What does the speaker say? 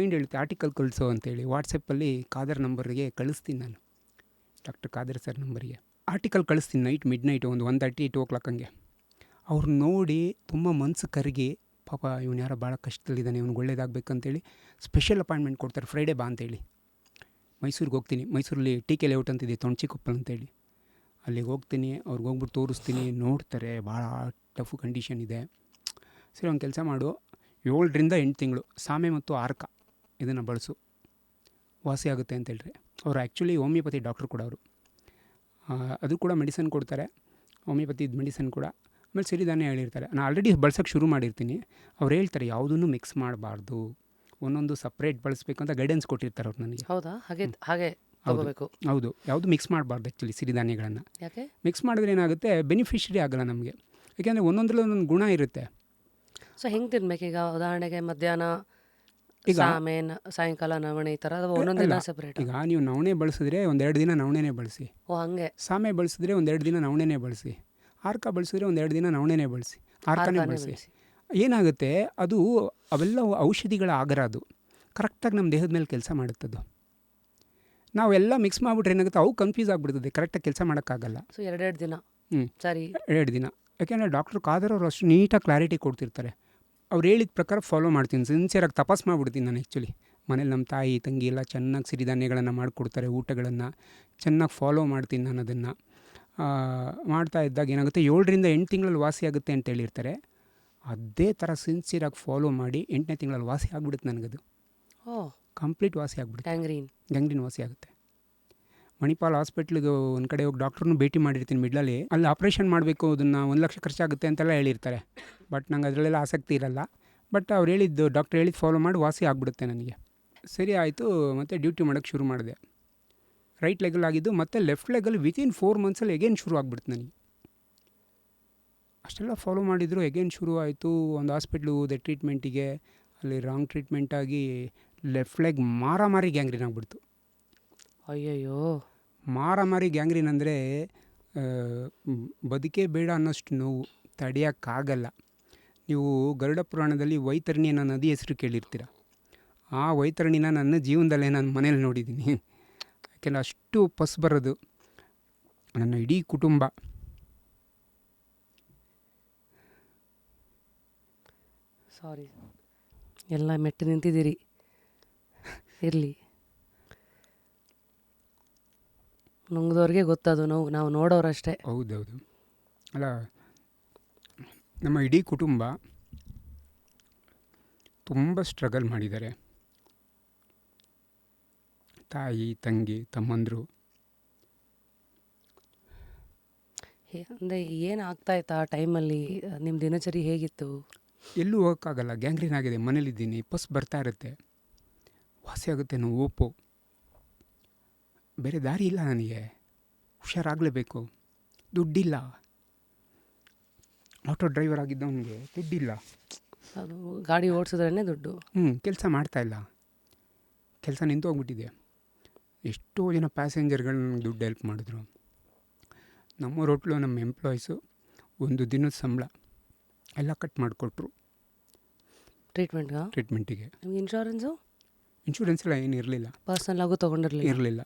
Mind ಹೇಳುತ್ತೆ article ಕಳಿಸೋ ಅಂತೇಳಿ. ವಾಟ್ಸಪ್ಪಲ್ಲಿ ಖಾದರ್ ನಂಬರ್ಗೆ ಕಳಿಸ್ತೀನಿ ನಾನು, ಡಾಕ್ಟರ್ ಖಾದರ್ ಸರ್ ನಂಬರಿಗೆ ಆರ್ಟಿಕಲ್ ಕಳಿಸ್ತೀನಿ. ನೈಟ್ ಮಿಡ್ ನೈಟ್ ಒಂದು 1:30 2 o'clock ಹಂಗೆ. ಅವ್ರು ನೋಡಿ ತುಂಬ ಮನಸ್ಸು ಕರಗಿ, ಪಾಪ ಇವನು ಯಾರೋ ಭಾಳ ಕಷ್ಟದಲ್ಲಿದ್ದಾನೆ, ಇವ್ನಿಗೆ ಒಳ್ಳೇದಾಗಬೇಕಂತೇಳಿ ಸ್ಪೆಷಲ್ ಅಪಾಯಿಂಟ್ಮೆಂಟ್ ಕೊಡ್ತಾರೆ. ಫ್ರೈಡೇ ಬಾ ಅಂತೇಳಿ. ಮೈಸೂರಿಗೆ ಹೋಗ್ತೀನಿ. ಮೈಸೂರಲ್ಲಿ ಟಿ ಕೆ ಲೇಔಟ್ ಅಂತಿದೆ, ತೊಣಚಿಕೊಪ್ಪಲ್ ಅಂತೇಳಿ. ಅಲ್ಲಿಗೆ ಹೋಗ್ತೀನಿ. ಅವ್ರಿಗೆ ಹೋಗ್ಬಿಟ್ಟು ತೋರಿಸ್ತೀನಿ. ನೋಡ್ತಾರೆ, ಭಾಳ ಟಫ್ ಕಂಡೀಷನ್ ಇದೆ. ಸರಿ, ಒಂದು ಕೆಲಸ ಮಾಡು, 7 to 8 ತಿಂಗಳು ಸಾಮೆ ಮತ್ತು ಆರ್ಕ ಇದನ್ನು ಬಳಸು, ವಾಸಿ ಆಗುತ್ತೆ ಅಂತೇಳ್ರಿ. ಅವರು ಆ್ಯಕ್ಚುಲಿ ಹೋಮಿಯೋಪತಿ ಡಾಕ್ಟ್ರು ಕೂಡ ಅವರು. ಅದು ಕೂಡ ಮೆಡಿಸನ್ ಕೊಡ್ತಾರೆ, ಹೋಮಿಯೋಪತಿ ಮೆಡಿಸನ್ ಕೂಡ. ಆಮೇಲೆ ಸಿರಿಧಾನ್ಯ ಹೇಳಿರ್ತಾರೆ. ನಾನು ಆಲ್ರೆಡಿ ಬಳಸೋಕ್ಕೆ ಶುರು ಮಾಡಿರ್ತೀನಿ. ಅವ್ರು ಹೇಳ್ತಾರೆ ಯಾವುದನ್ನು ಮಿಕ್ಸ್ ಮಾಡಬಾರ್ದು, ಒಂದೊಂದು ಸಪ್ರೇಟ್ ಬಳಸಬೇಕಂತ ಗೈಡೆನ್ಸ್ ಕೊಟ್ಟಿರ್ತಾರೆ ಅವ್ರು ನನಗೆ. ಹೌದಾ? ಹಾಗೆ ತಗೋಬೇಕು. ಹೌದು, ಯಾವುದು ಮಿಕ್ಸ್ ಮಾಡಬಾರ್ದು ಆ್ಯಕ್ಚುಲಿ ಸಿರಿಧಾನ್ಯಗಳನ್ನು. ಯಾಕೆ ಮಿಕ್ಸ್ ಮಾಡಿದ್ರೆ ಏನಾಗುತ್ತೆ, ಬೆನಿಫಿಷರಿ ಆಗಲ್ಲ ನಮಗೆ. ಯಾಕೆಂದರೆ ಒಂದೊಂದರಲ್ಲಿ ಒಂದೊಂದು ಗುಣ ಇರುತ್ತೆ. ಸೊ ಹೆಂಗೆ ತಿನ್ಬೇಕೀಗ? ಉದಾಹರಣೆಗೆ ಮಧ್ಯಾಹ್ನ ಸಾಮೆ, ಸಾಯಂಕಾಲ ನವಣೆ, ಈ ಥರ ಒಂದೊಂದು ದಿನ ಸಪ್ರೇಟ್. ಈಗ ನೀವು ನವಣೆ ಬಳಸಿದ್ರೆ 1-2 ದಿನ ನವಣೆನೇ ಬಳಸಿ. ಓ ಹಂಗೆ. ಸಾಮೆ ಬಳಸಿದ್ರೆ 1-2 ದಿನ ನವಣೆನೇ ಬಳಸಿ. ಆರ್ಕ ಬಳಸಿದ್ರೆ 1-2 ದಿನ ನವಣೆನೇ ಬಳಸಿ, ಆರ್ಕನೇ ಬಳಸಿ. ಏನಾಗುತ್ತೆ, ಅದು ಅವೆಲ್ಲ ಔಷಧಿಗಳ ಆಗರ. ಅದು ಕರೆಕ್ಟಾಗಿ ನಮ್ಮ ದೇಹದ ಮೇಲೆ ಕೆಲಸ ಮಾಡುತ್ತದು. ನಾವೆಲ್ಲ ಮಿಕ್ಸ್ ಮಾಡಿಬಿಟ್ರೆ ಏನಾಗುತ್ತೆ, ಅವು ಕನ್ಫ್ಯೂಸ್ ಆಗಿಬಿಡ್ತದೆ, ಕರೆಕ್ಟಾಗಿ ಕೆಲಸ ಮಾಡೋಕ್ಕಾಗಲ್ಲ. ಸೊ 2 ದಿನ. ಸರಿ, 2 ದಿನ. ಯಾಕೆಂದರೆ ಡಾಕ್ಟ್ರು ಖಾದರ್ ಅವರು ಅಷ್ಟು ನೀಟಾಗಿ ಕ್ಲಾರಿಟಿ ಕೊಡ್ತಿರ್ತಾರೆ. ಅವ್ರು ಹೇಳಿದ ಪ್ರಕಾರ ಫಾಲೋ ಮಾಡ್ತೀನಿ. ಸಿನ್ಸಿಯರಾಗಿ ತಪಾಸ್ ಮಾಡಿಬಿಡ್ತೀನಿ ನಾನು ಆ್ಯಕ್ಚುಲಿ. ಮನೇಲಿ ನಮ್ಮ ತಾಯಿ ತಂಗಿ ಎಲ್ಲ ಚೆನ್ನಾಗಿ ಸಿರಿಧಾನ್ಯಗಳನ್ನು ಮಾಡಿಕೊಡ್ತಾರೆ, ಊಟಗಳನ್ನು ಚೆನ್ನಾಗಿ ಫಾಲೋ ಮಾಡ್ತೀನಿ ನಾನು. ಅದನ್ನು ಮಾಡ್ತಾ ಇದ್ದಾಗ ಏನಾಗುತ್ತೆ, 7 to 8 ತಿಂಗಳಲ್ಲಿ ವಾಸಿ ಆಗುತ್ತೆ ಅಂತ ಹೇಳಿರ್ತಾರೆ. ಅದೇ ಥರ ಸಿನ್ಸಿಯರಾಗಿ ಫಾಲೋ ಮಾಡಿ 8ನೇ ತಿಂಗಳಲ್ಲಿ ವಾಸಿ ಆಗಿಬಿಡುತ್ತೆ ನನಗದು. ಕಂಪ್ಲೀಟ್ ವಾಸಿ ಆಗಿಬಿಡುತ್ತೆ. ಗ್ಯಾಂಗ್ರೀನ್ ವಾಸಿ ಆಗುತ್ತೆ. ಮಣಿಪಾಲ್ ಹಾಸ್ಪಿಟ್ಲಿಗೆ ಒಂದು ಕಡೆ ಹೋಗಿ ಡಾಕ್ಟ್ರನ್ನೂ ಭೇಟಿ ಮಾಡಿರ್ತೀನಿ ಮಿಡ್ಲಲ್ಲಿ. ಅಲ್ಲಿ ಆಪ್ರೇಷನ್ ಮಾಡಬೇಕು, ಅದನ್ನು 1 ಲಕ್ಷ ಖರ್ಚಾಗುತ್ತೆ ಅಂತೆಲ್ಲ ಹೇಳಿರ್ತಾರೆ. ಬಟ್ ನಂಗೆ ಅದರಲ್ಲೆಲ್ಲ ಆಸಕ್ತಿ ಇರಲ್ಲ. ಬಟ್ ಅವ್ರು ಹೇಳಿದ್ದು, ಡಾಕ್ಟ್ರ್ ಹೇಳಿದ್ದು ಫಾಲೋ ಮಾಡಿ ವಾಸಿ ಆಗಿಬಿಡುತ್ತೆ ನನಗೆ. ಸರಿ ಆಯಿತು. ಮತ್ತು ಡ್ಯೂಟಿ ಮಾಡೋಕ್ಕೆ ಶುರು ಮಾಡಿದೆ. ರೈಟ್ ಲೆಗಲ್ಲಿ ಆಗಿದ್ದು, ಮತ್ತು ಲೆಫ್ಟ್ ಲೆಗಲ್ಲಿ ವಿತಿನ್ 4 monthsಲ್ಲಿ ಎಗೇನ್ ಶುರು ಆಗ್ಬಿಡ್ತು ನನಗೆ. ಅಷ್ಟೆಲ್ಲ ಫಾಲೋ ಮಾಡಿದ್ರು, ಎಗೇನ್ ಶುರು ಆಯಿತು. ಒಂದು ಹಾಸ್ಪಿಟ್ಲಿಗೆ ಹೋದೆ ಟ್ರೀಟ್ಮೆಂಟಿಗೆ. ಅಲ್ಲಿ ರಾಂಗ್ ಟ್ರೀಟ್ಮೆಂಟಾಗಿ ಲೆಫ್ಟ್ ಲೆಗ್ ಮಾರಾಮಾರಿ ಗ್ಯಾಂಗ್ರೀನ್ ಆಗಿಬಿಡ್ತು. ಅಯ್ಯಯ್ಯೋ! ಮಾರಾಮಾರಿ ಗ್ಯಾಂಗ್ರೀನ್ ಅಂದರೆ ಬದುಕೇ ಬೇಡ ಅನ್ನೋಷ್ಟು ನೋವು, ತಡೆಯೋಕ್ಕಾಗಲ್ಲ. ನೀವು ಗರುಡ ಪುರಾಣದಲ್ಲಿ ವೈತರಣಿ ಅನ್ನೋ ನದಿ ಹೆಸರು ಕೇಳಿರ್ತೀರ. ಆ ವೈತರಣಿನ ನನ್ನ ಜೀವನದಲ್ಲೇ ನಾನು ಮನೇಲಿ ನೋಡಿದ್ದೀನಿ. ಯಾಕೆಂದರೆ ಅಷ್ಟು ಪಸ್ ಬರೋದು. ನನ್ನ ಇಡೀ ಕುಟುಂಬ ಸಾರಿ ಎಲ್ಲ ಮೆಟ್ಟು ನಿಂತಿದ್ದೀರಿ. ಇರಲಿ, ನುಂಗ್ದವ್ರಿಗೆ ಗೊತ್ತದು ನೋವು, ನಾವು ನೋಡೋರಷ್ಟೇ. ಹೌದೌದು. ಅಲ್ಲ, ನಮ್ಮ ಇಡೀ ಕುಟುಂಬ ತುಂಬ ಸ್ಟ್ರಗಲ್ ಮಾಡಿದ್ದಾರೆ. ತಾಯಿ, ತಂಗಿ, ತಮ್ಮಂದರು. ಅಂದರೆ ಏನು ಆಗ್ತಾಯಿತ್ತು ಆ ಟೈಮಲ್ಲಿ? ನಿಮ್ಮ ದಿನಚರಿ ಹೇಗಿತ್ತು? ಎಲ್ಲೂ ಹೋಗೋಕ್ಕಾಗಲ್ಲ, ಗ್ಯಾಂಗ್ರೀನ್ ಆಗಿದೆ. ಮನೇಲಿದ್ದೀನಿ, ಪಸ್ ಬರ್ತಾ ಇರುತ್ತೆ. ವಾಸಿ ಆಗುತ್ತೆ ನಾವು ಓಪು. ಬೇರೆ ದಾರಿ ಇಲ್ಲ ನನಗೆ, ಹುಷಾರಾಗಲೇಬೇಕು. ದುಡ್ಡಿಲ್ಲ. ಆಟೋ ಡ್ರೈವರ್ ಆಗಿದ್ದವನಿಗೆ ದುಡ್ಡಿಲ್ಲ. ಅದು ಗಾಡಿ ಓಡಿಸಿದ್ರೇ ದುಡ್ಡು. ಕೆಲಸ ಮಾಡ್ತಾಯಿಲ್ಲ, ಕೆಲಸ ನಿಂತು ಹೋಗ್ಬಿಟ್ಟಿದೆ. ಎಷ್ಟೋ ಜನ ಪ್ಯಾಸೆಂಜರ್ಗಳು ನನಗೆ ದುಡ್ಡು ಹೆಲ್ಪ್ ಮಾಡಿದ್ರು. ನಮ್ಮ ಹೋಟ್ಲು, ನಮ್ಮ ಎಂಪ್ಲಾಯೀಸು 1 ದಿನದ ಸಂಬಳ ಎಲ್ಲ ಕಟ್ ಮಾಡಿಕೊಟ್ರು ಟ್ರೀಟ್ಮೆಂಟಿಗೆ. ನಿಮ್ಗೆ ಇನ್ಶೂರೆನ್ಸ್ ಎಲ್ಲ ಏನು ಇರಲಿಲ್ಲ. ಪರ್ಸನಲ್ ಆಗು ತೊಗೊಂಡಿರಲಿಲ್ಲ. ಇರಲಿಲ್ಲ.